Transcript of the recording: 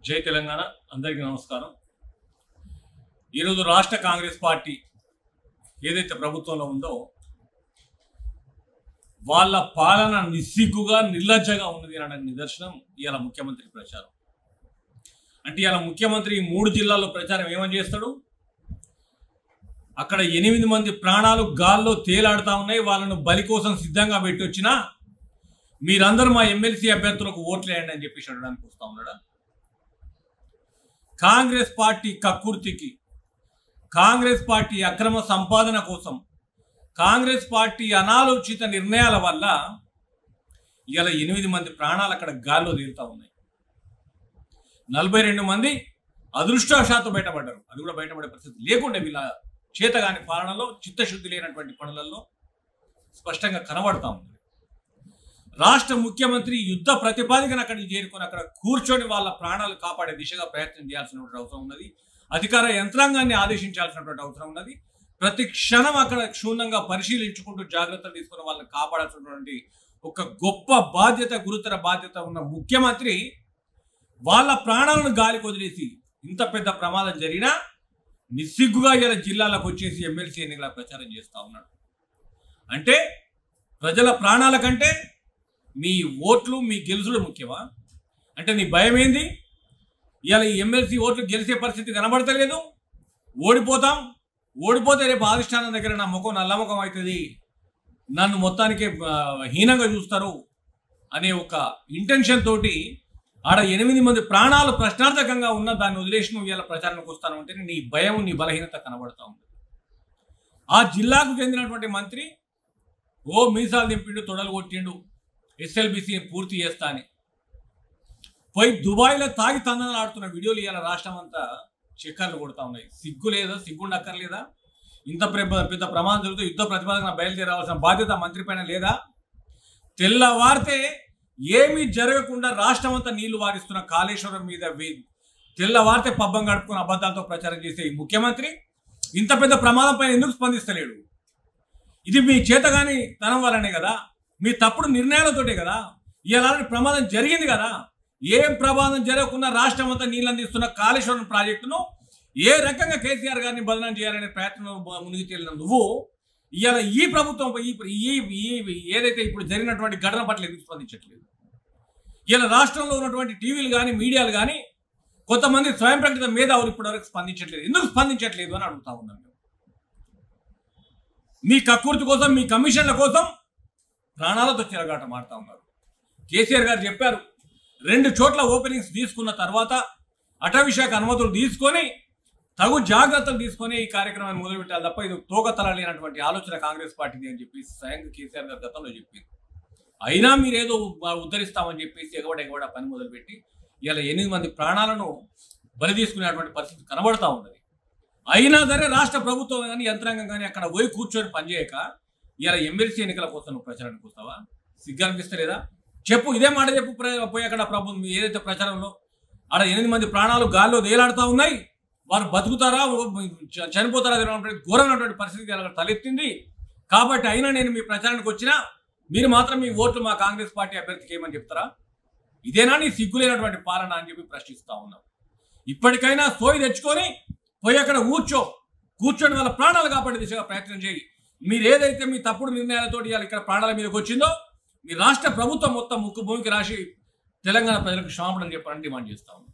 జై తెలంగాణ అందరికీ నమస్కారం। ఈరోజు రాష్ట్ర కాంగ్రెస్ పార్టీ ఏదైతే ప్రభుత్వంలో ఉందో వాళ్ళ పాలన నిస్సిగ్గుగా నిర్లజ్జగా ఉన్నది అనడానికి నిదర్శనం ఇవాళ ముఖ్యమంత్రి ప్రచారం। అంటే ఇవాళ ముఖ్యమంత్రి 3 జిల్లాల్లో ప్రచారం ఏమని చేస్తాడు? అక్కడ 8 మంది ప్రాణాలు గాల్లో తేలాడుతా ఉన్నాయి, వాళ్ళను బలి కోసం సిద్ధంగా పెట్టి వచ్చినా మీరందరూ మా ఎమ్మెల్సీ అభ్యర్థులకు ఓట్లు వేయండి అని చెప్పి అడగడానికి వస్తా ఉన్నాడా? కాంగ్రెస్ పార్టీ కక్కుర్తికి, కాంగ్రెస్ పార్టీ అక్రమ సంపాదన కోసం, కాంగ్రెస్ పార్టీ అనాలోచిత నిర్ణయాల వల్ల ఇలా 8 మంది ప్రాణాలు అక్కడ గాల్లో తేలుతా ఉన్నాయి। 42 మంది అదృష్టవశాత్తు బయటపడ్డారు। అది కూడా బయటపడే పరిస్థితి లేకుండా వీళ్ళ చేతగాని పాలనలో, చిత్తశుద్ధి లేనటువంటి పనులలో స్పష్టంగా కనబడతా ఉంది। రాష్ట్ర ముఖ్యమంత్రి యుద్ధ ప్రతిపాదికను అక్కడికి చేరుకొని అక్కడ కూర్చొని వాళ్ళ ప్రాణాలు కాపాడే దిశగా ప్రయత్నం చేయాల్సినటువంటి అవసరం ఉన్నది। అధికార యంత్రాంగాన్ని ఆదేశించాల్సినటువంటి అవసరం ఉన్నది। ప్రతి క్షణం అక్కడ క్షుణ్ణంగా పరిశీలించుకుంటూ జాగ్రత్తలు తీసుకుని వాళ్ళని కాపాడాల్సినటువంటి ఒక గొప్ప బాధ్యత, గురుతర బాధ్యత ఉన్న ముఖ్యమంత్రి వాళ్ళ ప్రాణాలను గాలికి వదిలేసి ఇంత పెద్ద ప్రమాదం జరిగినా నిస్సిగ్గుగా ఇలా జిల్లాలకు వచ్చేసి ఎమ్మెల్సీ ఎన్నికల ప్రచారం చేస్తూ ఉన్నాడు। అంటే ప్రజల ప్రాణాల కంటే మీ ఓట్లు, మీ గెలుసుడు ముఖ్యమా? అంటే నీ భయం ఏంది? ఇవాళ ఈ ఎమ్మెల్సీ ఓట్లు గెలిచే పరిస్థితి కనబడతలేదు, ఓడిపోతాం, ఓడిపోతే రేపు అధిష్టానం దగ్గర నా ముఖం నల్లముఖం అవుతుంది, నన్ను మొత్తానికి హీనంగా చూస్తారు అనే ఒక ఇంటెన్షన్ తోటి ఆడ 8 మంది ప్రాణాలు ప్రశ్నార్థకంగా ఉన్న దాన్ని వదిలేసి నువ్వు ఇవాళ ప్రచారానికి వస్తాను అంటే నీ భయం, నీ బలహీనత కనబడతా ఉంది। ఆ జిల్లాకు చెందినటువంటి మంత్రి మీసాలు దింపిండు, తొడలు కొట్టిండు, ఎస్ఎల్బిసిని పూర్తి చేస్తా అని పోయి దుబాయ్లో తాగి తందనాలు ఆడుతున్న వీడియోలు ఇవాళ రాష్ట్రం అంతా చక్కర్లు కొడతా ఉన్నాయి। సిగ్గు లేదా? సిగ్గుండక్కర్లేదా? ఇంత పెద్ద ప్రమాదం జరుగుతూ యుద్ధ ప్రతిపాదన బయలుదేరాల్సిన బాధ్యత మంత్రి పైన లేదా? తెల్లవారితే ఏమీ జరగకుండా రాష్ట్రం అంతా నీళ్లు వారిస్తున్న కాళేశ్వరం మీద తెల్లవారితే పబ్బం గడుపుకున్న అబద్ధాలతో ప్రచారం చేసే ఈ ముఖ్యమంత్రి ఇంత పెద్ద ప్రమాదం పైన ఎందుకు స్పందిస్తలేడు? ఇది మీ చేతగాని తనం వల్లనే కదా, మీ తప్పుడు నిర్ణయాలతోటే కదా ఇలాంటి ప్రమాదం జరిగింది కదా। ఏం ప్రమాదం జరగకుండా రాష్ట్రం అంతా నీళ్ళు అందిస్తున్న కాళేశ్వరం ప్రాజెక్టును ఏ రకంగా కేసీఆర్ గారిని బదనాం చేయాలనే ప్రయత్నంలో మునిగి తేలిన నువ్వు ఇవాళ ఈ ప్రభుత్వం ఏదైతే ఇప్పుడు జరిగినటువంటి ఘటన పట్ల ఎందుకు స్పందించట్లేదు? ఇలా రాష్ట్రంలో ఉన్నటువంటి టీవీలు కానీ, మీడియాలు కానీ కొంతమంది స్వయం ప్రకటిత మేధావులు ఇప్పటివరకు స్పందించట్లేదు, ఎందుకు స్పందించట్లేదు అని అడుగుతా ఉన్నాను। మీ కక్కుర్తి కోసం, మీ కమిషన్ల కోసం ప్రాణాలతో చెలగాటం ఆడుతూ ఉన్నారు। కేసీఆర్ గారు చెప్పారు 2 చోట్ల ఓపెనింగ్స్ తీసుకున్న తర్వాత అటవీ శాఖ అనుమతులు తీసుకొని తగు జాగ్రత్తలు తీసుకొని ఈ కార్యక్రమాన్ని మొదలుపెట్టాలి తప్ప ఇది తోకతలలేనటువంటి ఆలోచన కాంగ్రెస్ పార్టీది అని చెప్పి స్వయంగా కేసీఆర్ గారు గతంలో చెప్పింది। అయినా మీరేదో ఉద్ధరిస్తామని చెప్పేసి ఎగవడ పని మొదలుపెట్టి ఇలా 8 మంది ప్రాణాలను బలి తీసుకునేటువంటి పరిస్థితి కనబడతా ఉన్నది। అయినా సరే రాష్ట్ర ప్రభుత్వం కానీ, యంత్రాంగం కానీ అక్కడ పోయి కూర్చొని పనిచేయక ఇలా ఎమ్మెల్సీ ఎన్నికల కోసం నువ్వు ప్రచారానికి వస్తావా? సిగ్గు అనిపిస్తలేదా? చెప్పు, ఇదే మాట చెప్పు। పోయి అక్కడ ప్రభుత్వం ఏదైతే ప్రచారంలో ఆడ 8 మంది ప్రాణాలు గాల్లో వేలాడుతూ ఉన్నాయి, వారు బతుకుతారా చనిపోతారా ఘోరమైనటువంటి పరిస్థితి అక్కడ తలెత్తింది కాబట్టి అయినా నేను మీ ప్రచారానికి వచ్చినా మీరు మాత్రం మీ ఓట్లు మా కాంగ్రెస్ పార్టీ అభ్యర్థికి ఏమని చెప్తారా? ఇదేనా నీ సిగ్గులేనటువంటి పాలన అని చెప్పి ప్రశ్నిస్తా ఉన్నాం। ఇప్పటికైనా సోయి తెచ్చుకొని పోయి అక్కడ కూర్చొని వాళ్ళ ప్రాణాలు కాపాడే దిశగా ప్రయత్నం చేయి। మీరు ఏదైతే మీ తప్పుడు నిర్ణయాలతో ఇక్కడ ప్రాణాల మీదకి వచ్చిందో మీ రాష్ట్ర ప్రభుత్వం మొత్తం ముక్కు భూమికి రాసి తెలంగాణ ప్రజలకు క్షమాపణ చెప్పాలని డిమాండ్ చేస్తా ఉన్నాం।